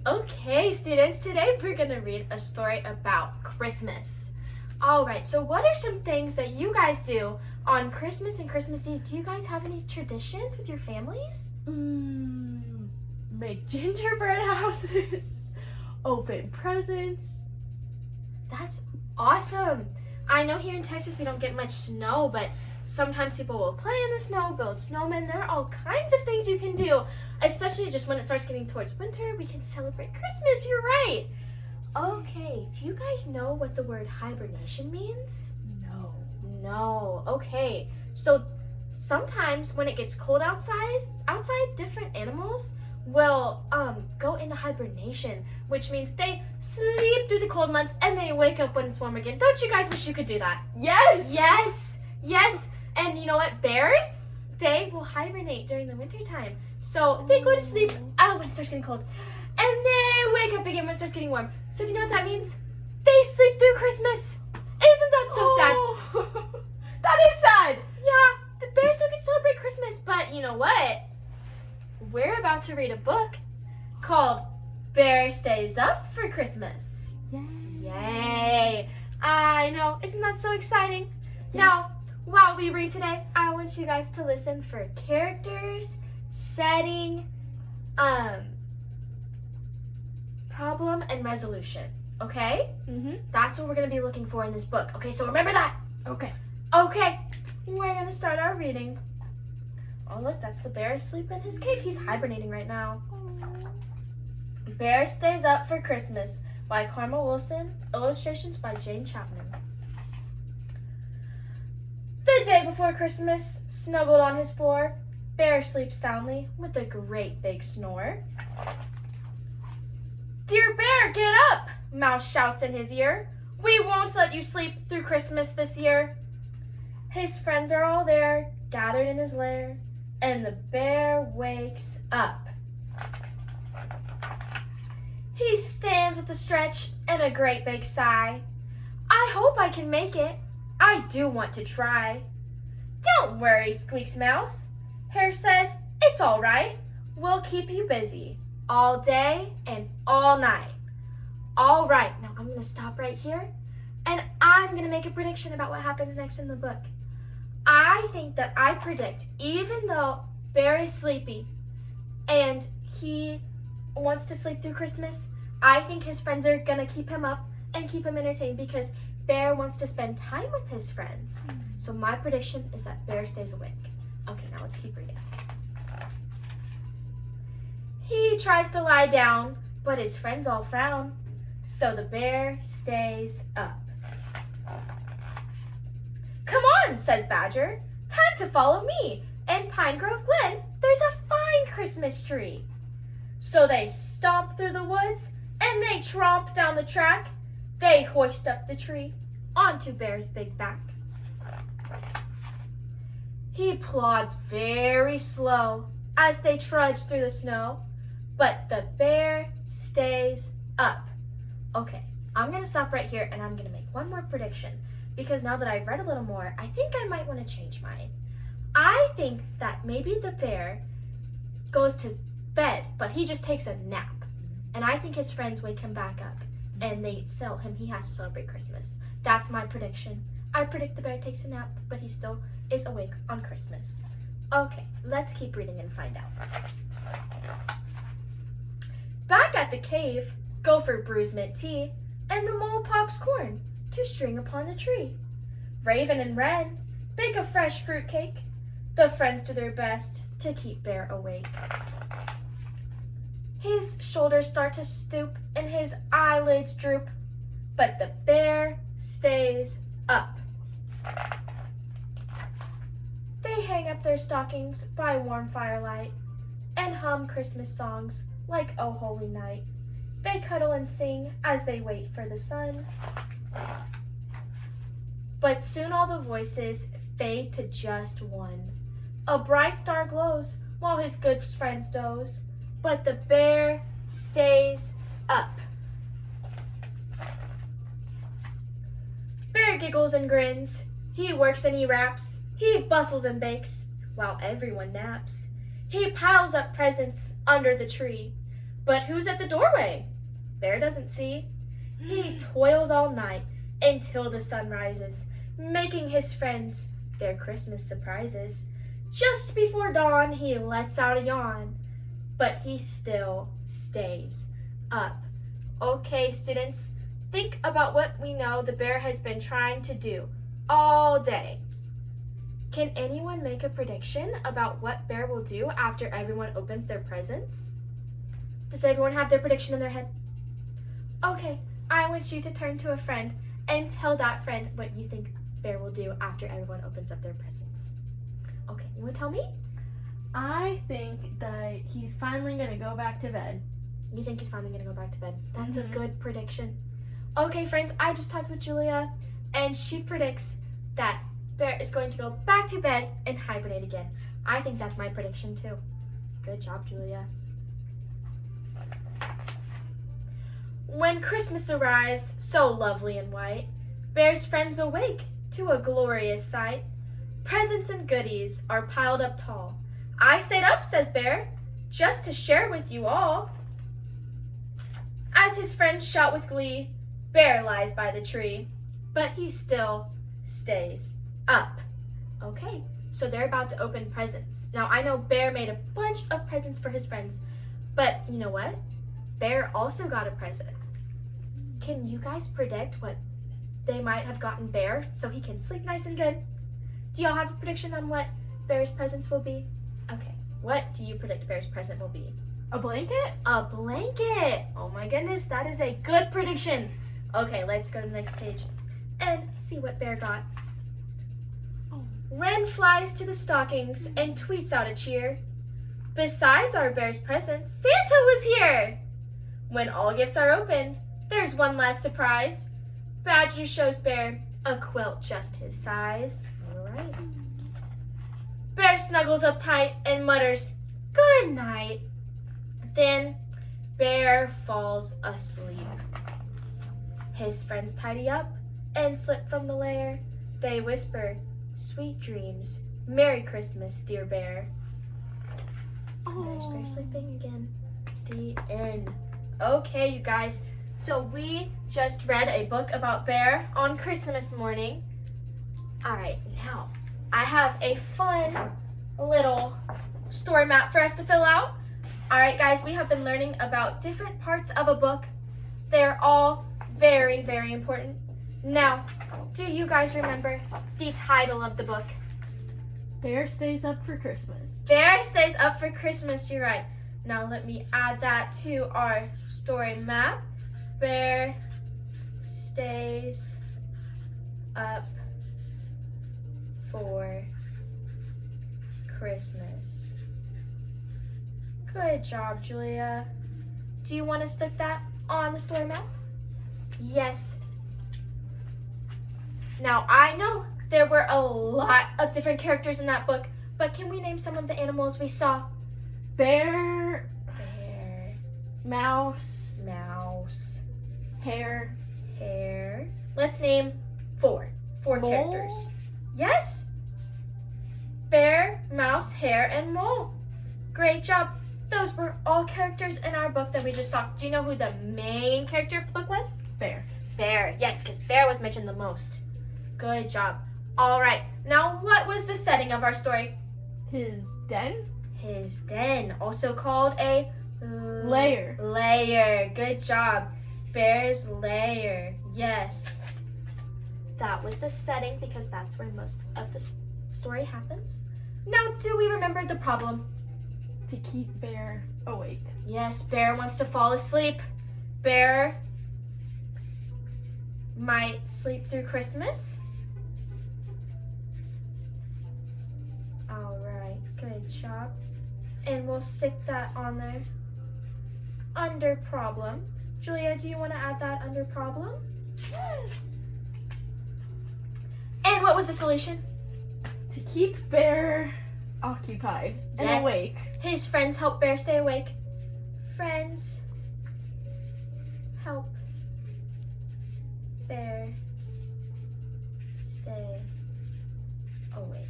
Okay, students, today we're going to read a story about Christmas. All right, so what are some things that you guys do on Christmas and Christmas Eve? Do you guys have any traditions with your families? Make gingerbread houses, open presents. That's awesome. I know here in Texas we don't get much snow, but sometimes people will play in the snow, build snowmen. There are all kinds of things you can do, especially just when it starts getting towards winter. We can celebrate Christmas. You're right. Okay, do you guys know what the word hibernation means? No. Okay, so sometimes when it gets cold outside, different animals will go into hibernation, which means they sleep through the cold months and they wake up when it's warm again. Don't you guys wish you could do that? Yes. Yes. And you know what? Bears, they will hibernate during the winter time. So they go to sleep when it starts getting cold. And they wake up again when it starts getting warm. So do you know what that means? They sleep through Christmas. Isn't that so sad? That is sad. Yeah, the bears don't get to celebrate Christmas. But you know what? We're about to read a book called Bear Stays Up for Christmas. Yay. I know. Isn't that so exciting? Yes. Now, while we read today, I want you guys to listen for characters, setting, problem, and resolution. Okay? That's what we're going to be looking for in this book. Okay, so remember that. Okay. Okay, we're going to start our reading. Oh, look, that's the bear asleep in his cave. He's hibernating right now. Bear Stays Up for Christmas by Carmel Wilson. Illustrations by Jane Chapman. The day before Christmas, snuggled on his floor, Bear sleeps soundly with a great big snore. Dear Bear, get up! Mouse shouts in his ear. We won't let you sleep through Christmas this year. His friends are all there, gathered in his lair, and the bear wakes up. He stands with a stretch and a great big sigh. I hope I can make it. I do want to try. Don't worry, squeaks Mouse. Hare says, it's all right. We'll keep you busy all day and all night. All right, now I'm going to stop right here, and I'm going to make a prediction about what happens next in the book. I think that I predict, even though Bear is sleepy and he wants to sleep through Christmas, I think his friends are going to keep him up and keep him entertained because Bear wants to spend time with his friends. So my prediction is that Bear stays awake. Okay, now let's keep reading. He tries to lie down, but his friends all frown. So the bear stays up. Come on, says Badger. Time to follow me. In Pine Grove Glen, there's a fine Christmas tree. So they stomp through the woods and they tromp down the track. They hoist up the tree onto Bear's big back. He plods very slow as they trudge through the snow, but the bear stays up. Okay, I'm going to stop right here and I'm going to make one more prediction because now that I've read a little more, I think I might want to change mine. I think that maybe the bear goes to bed, but he just takes a nap. And I think his friends wake him back up and they tell him he has to celebrate Christmas. That's my prediction. I predict the bear takes a nap, but he still is awake on Christmas. Okay, let's keep reading and find out. Back at the cave, Gopher brews mint tea, and the mole pops corn to string upon the tree. Raven and Wren bake a fresh fruit cake. The friends do their best to keep Bear awake. His shoulders start to stoop and his eyelids droop, but the bear stays up. They hang up their stockings by warm firelight and hum Christmas songs like Oh Holy Night. They cuddle and sing as they wait for the sun. But soon all the voices fade to just one. A bright star glows while his good friends doze, but the bear stays up. Bear giggles and grins. He works and he raps. He bustles and bakes while everyone naps. He piles up presents under the tree, But who's at the doorway? Bear doesn't see. He toils all night until the sun rises, making his friends their Christmas surprises. Just before dawn, he lets out a yawn, but he still stays up. Okay, students, think about what we know the bear has been trying to do all day. Can anyone make a prediction about what Bear will do after everyone opens their presents? Does everyone have their prediction in their head? Okay, I want you to turn to a friend and tell that friend what you think Bear will do after everyone opens up their presents. Okay, you want to tell me? I think that he's finally gonna go back to bed. You think he's finally going to go back to bed? That's Mhm. a good prediction. Okay, friends, I just talked with Julia, and she predicts that Bear is going to go back to bed and hibernate again. I think that's my prediction too. Good job, Julia. When Christmas arrives, so lovely and white, Bear's friends awake to a glorious sight. Presents and goodies are piled up tall. I stayed up, says Bear, just to share with you all. As his friends shout with glee, Bear lies by the tree, but he still stays up. Okay, so they're about to open presents. Now, I know Bear made a bunch of presents for his friends, but you know what? Bear also got a present. Can you guys predict what they might have gotten Bear so he can sleep nice and good? Do y'all have a prediction on what Bear's presents will be? Okay, what do you predict Bear's present will be? A blanket? A blanket! Oh my goodness, that is a good prediction. Okay, let's go to the next page and see what Bear got. Oh. Wren flies to the stockings and tweets out a cheer. Besides our Bear's presents, Santa was here! When all gifts are opened, there's one last surprise. Badger shows Bear a quilt just his size. All right. Bear snuggles up tight and mutters, "Good night." Then Bear falls asleep. His friends tidy up and slip from the lair. They whisper, "Sweet dreams, Merry Christmas, dear Bear." There's Bear sleeping again. The end. Okay, you guys. So we just read a book about Bear on Christmas morning. All right, now I have a fun little story map for us to fill out. All right, guys, we have been learning about different parts of a book. They're all very, very important. Now, do you guys remember the title of the book? Bear stays up for Christmas. Bear stays up for Christmas, you're right. Now let me add that to our story map. Bear stays up for Christmas. Good job, Julia. Do you want to stick that on the story map? Yes. Now, I know there were a lot of different characters in that book, but can we name some of the animals we saw? Bear, Bear, mouse, mouse, hare, hare. Let's name four mole, characters. Yes. Bear, mouse, hare, and mole. Great job. Those were all characters in our book that we just saw. Do you know who the main character of the book was? Bear. Bear. Yes, because Bear was mentioned the most. Good job. All right. Now, what was the setting of our story? His den? His den, also called a Lair. Lair. Good job. Bear's lair. Yes. That was the setting because that's where most of the story happens. Now, do we remember the problem? To keep Bear awake. Yes, Bear wants to fall asleep. Bear might sleep through Christmas. All right, good job. And we'll stick that on there. Under problem. Julia, do you want to add that under problem? Yes. And what was the solution? To keep Bear occupied and Yes. awake. His friends help Bear stay awake. Friends help Bear stay awake.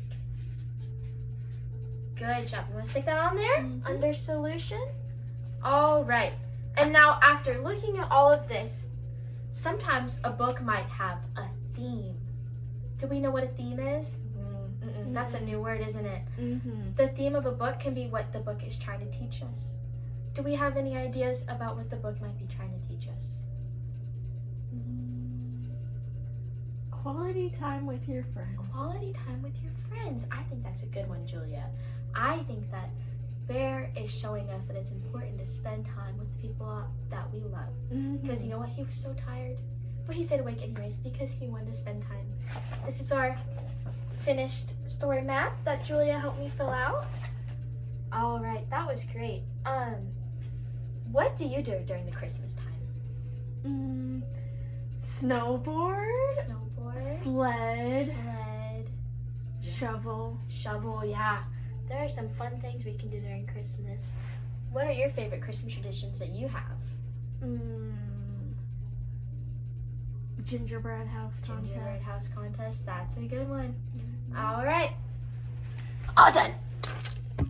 Good job. You want to stick that on there? Mhm. Under solution? All right. And now, after looking at all of this, sometimes a book might have a theme. Do we know what a theme is? That's a new word, isn't it? Mm-hmm. The theme of a book can be what the book is trying to teach us. Do we have any ideas about what the book might be trying to teach us? Quality time with your friends. Quality time with your friends. I think that's a good one, Julia. I think that Bear is showing us that it's important to spend time with the people that we love. Because you know what? He was so tired. But he stayed awake anyways because he wanted to spend time. This is our finished story map that Julia helped me fill out. All right, that was great. What do you do during the Christmas time? Snowboard. Snowboard. Sled. Sled. Shovel. Shovel, yeah. There are some fun things we can do during Christmas. What are your favorite Christmas traditions that you have? Gingerbread house contest. Gingerbread house contest, that's a good one. Mm-hmm. All right. All done.